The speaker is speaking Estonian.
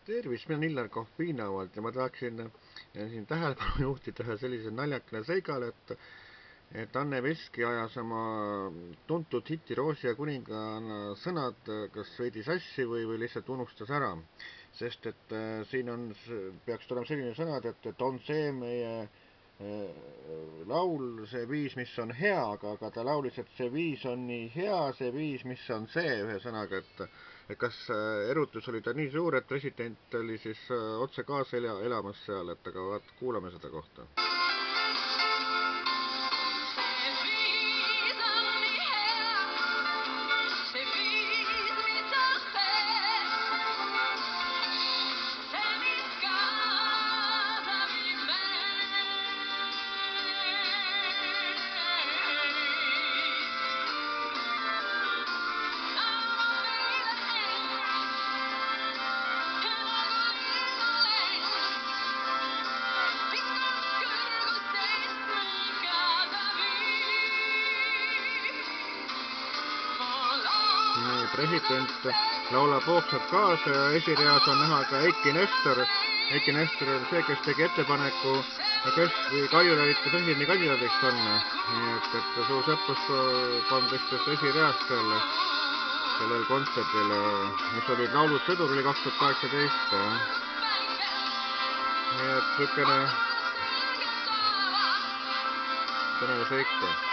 Tervist, mina Illar Kohviinavalt ja ma tahaksin siin tähelepanu juhtida ühe sellise naljakale seigale, et Anne Veski ajas oma tuntud hiti Roosi ja kuninganna sõnad kas veidi sassi või lihtsalt unustas ära. Sest et siin peaks tulema selline sõnad, et on see meie laul, see viis, mis on hea, aga ta laulis, et see viis on nii hea, see viis, mis on see, ühe sõnaga, et kas erutus oli ta nii suur, et president oli siis otse kaasa elamas seal, et aga vaat kuulame seda kohta. President laulab hoogsalt kaasa ja esireas on näha ka Eiki Nestor. Eiki Nestor on see, kes tegi ettepaneku Kaljulaid presidendikandidaadiks panna. Nii et suur sõprus pandistas esireas sellel kontserdil, mis oli laulud sõduril 2018. Nii et sükene seika.